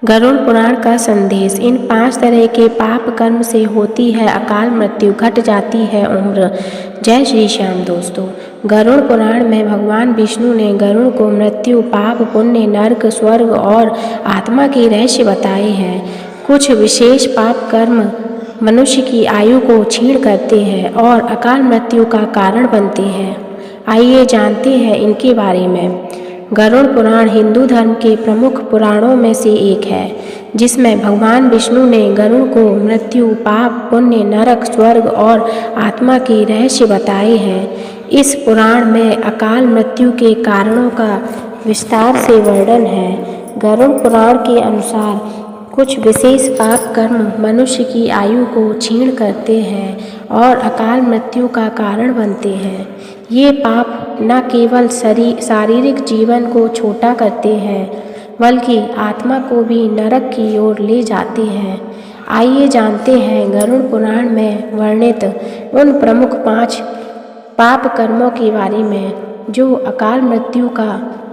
गरुड़ पुराण का संदेश। इन 5 तरह के पाप कर्म से होती है अकाल मृत्यु, घट जाती है उम्र। जय श्री श्याम दोस्तों। गरुड़ पुराण में भगवान विष्णु ने गरुड़ को मृत्यु, पाप, पुण्य, नरक, स्वर्ग और आत्मा के रहस्य बताए हैं। कुछ विशेष पाप कर्म मनुष्य की आयु को क्षीण करते हैं और अकाल मृत्यु का कारण बनते हैं। आइए जानते हैं इनके बारे में। गरुड़ पुराण हिंदू धर्म के प्रमुख पुराणों में से एक है, जिसमें भगवान विष्णु ने गरुड़ को मृत्यु, पाप, पुण्य, नरक, स्वर्ग और आत्मा के रहस्य बताए हैं। इस पुराण में अकाल मृत्यु के कारणों का विस्तार से वर्णन है। गरुड़ पुराण के अनुसार कुछ विशेष पाप कर्म मनुष्य की आयु को क्षीण करते हैं और अकाल मृत्यु का कारण बनते हैं। ये पाप न केवल शारीरिक जीवन को छोटा करते हैं, बल्कि आत्मा को भी नरक की ओर ले जाते हैं। आइए जानते हैं गरुड़ पुराण में वर्णित उन प्रमुख 5 पाप कर्मों के बारे में जो अकाल मृत्यु का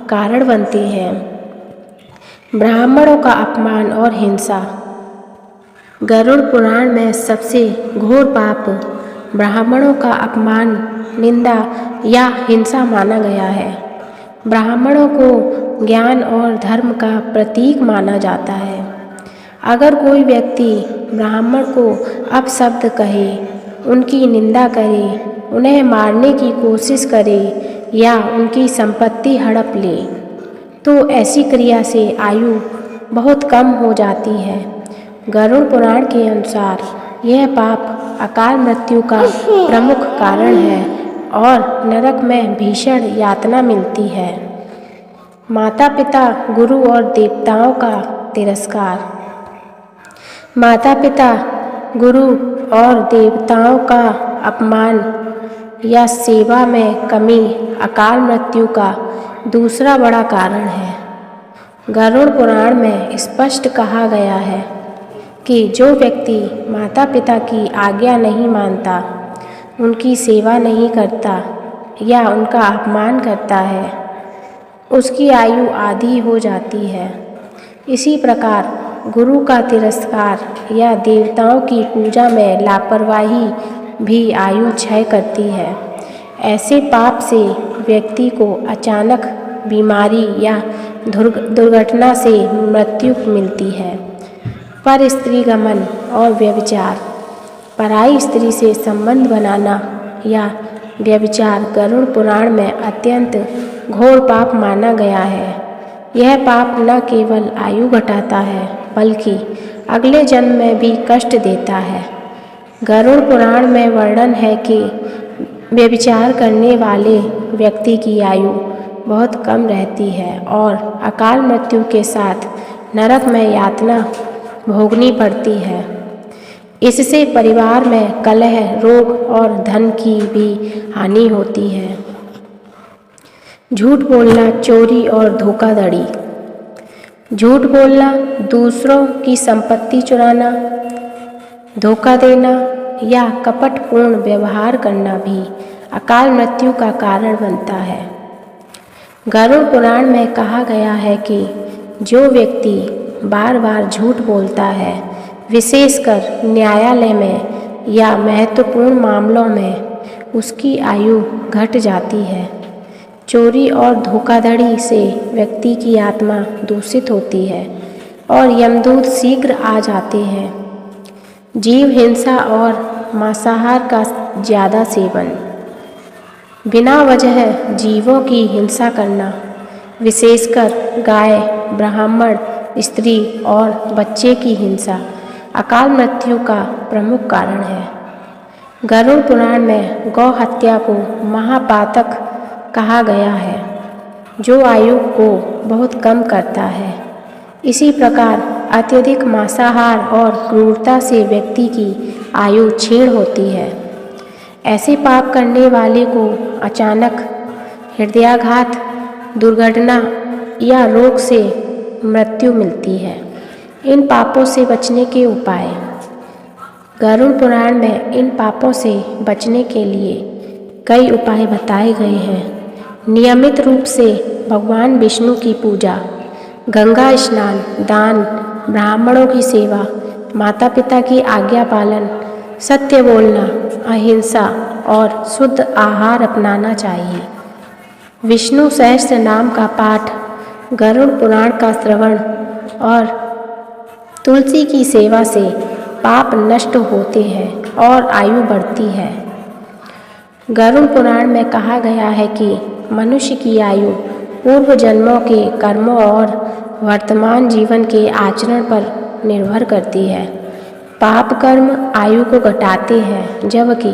कारण बनते हैं। ब्राह्मणों का अपमान और हिंसा। गरुड़ पुराण में सबसे घोर पाप ब्राह्मणों का अपमान, निंदा या हिंसा माना गया है। ब्राह्मणों को ज्ञान और धर्म का प्रतीक माना जाता है। अगर कोई व्यक्ति ब्राह्मण को अपशब्द कहे, उनकी निंदा करे, उन्हें मारने की कोशिश करे या उनकी संपत्ति हड़प ले, तो ऐसी क्रिया से आयु बहुत कम हो जाती है। गरुड़ पुराण के अनुसार यह पाप अकाल मृत्यु का प्रमुख कारण है और नरक में भीषण यातना मिलती है। माता पिता, गुरु और देवताओं का तिरस्कार। माता पिता, गुरु और देवताओं का अपमान या सेवा में कमी अकाल मृत्यु का दूसरा बड़ा कारण है। गरुड़ पुराण में स्पष्ट कहा गया है कि जो व्यक्ति माता पिता की आज्ञा नहीं मानता, उनकी सेवा नहीं करता या उनका अपमान करता है, उसकी आयु आधी हो जाती है। इसी प्रकार गुरु का तिरस्कार या देवताओं की पूजा में लापरवाही भी आयु क्षय करती है। ऐसे पाप से व्यक्ति को अचानक बीमारी या दुर्घटना से मृत्यु मिलती है। पर स्त्री गमन और व्यभिचार। पराई स्त्री से संबंध बनाना या व्यभिचार गरुड़ पुराण में अत्यंत घोर पाप माना गया है। यह पाप न केवल आयु घटाता है, बल्कि अगले जन्म में भी कष्ट देता है। गरुड़ पुराण में वर्णन है कि व्यभिचार करने वाले व्यक्ति की आयु बहुत कम रहती है और अकाल मृत्यु के साथ नरक में यातना भोगनी पड़ती है। इससे परिवार में कलह, रोग और धन की भी हानि होती है। झूठ बोलना, चोरी और धोखाधड़ी। झूठ बोलना, दूसरों की संपत्ति चुराना, धोखा देना या कपटपूर्ण व्यवहार करना भी अकाल मृत्यु का कारण बनता है। गरुड़ पुराण में कहा गया है कि जो व्यक्ति बार बार झूठ बोलता है, विशेषकर न्यायालय में या महत्वपूर्ण मामलों में, उसकी आयु घट जाती है। चोरी और धोखाधड़ी से व्यक्ति की आत्मा दूषित होती है और यमदूत शीघ्र आ जाते हैं। जीव हिंसा और मांसाहार का ज़्यादा सेवन। बिना वजह जीवों की हिंसा करना, विशेषकर गाय, ब्राह्मण, स्त्री और बच्चे की हिंसा अकाल मृत्यु का प्रमुख कारण है। गरुड़ पुराण में गौ हत्या को महापातक कहा गया है, जो आयु को बहुत कम करता है। इसी प्रकार अत्यधिक मांसाहार और क्रूरता से व्यक्ति की आयु क्षीण होती है। ऐसे पाप करने वाले को अचानक हृदयाघात, दुर्घटना या रोग से मृत्यु मिलती है। इन पापों से बचने के उपाय। गरुड़ पुराण में इन पापों से बचने के लिए कई उपाय बताए गए हैं। नियमित रूप से भगवान विष्णु की पूजा, गंगा स्नान, दान, ब्राह्मणों की सेवा, माता पिता की आज्ञा पालन, सत्य बोलना, अहिंसा और शुद्ध आहार अपनाना चाहिए। विष्णु सहस्त्र नाम का पाठ, गरुड़ पुराण का श्रवण और तुलसी की सेवा से पाप नष्ट होते हैं और आयु बढ़ती है। गरुड़ पुराण में कहा गया है कि मनुष्य की आयु पूर्व जन्मों के कर्मों और वर्तमान जीवन के आचरण पर निर्भर करती है। पाप कर्म आयु को घटाते हैं जबकि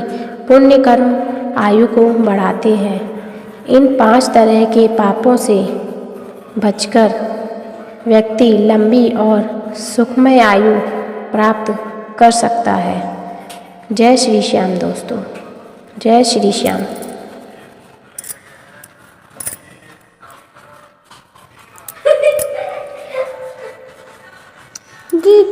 पुण्य कर्म आयु को बढ़ाते हैं। इन 5 तरह के पापों से बचकर व्यक्ति लंबी और सुखमय आयु प्राप्त कर सकता है। जय श्री श्याम दोस्तों, जय श्री श्याम। जी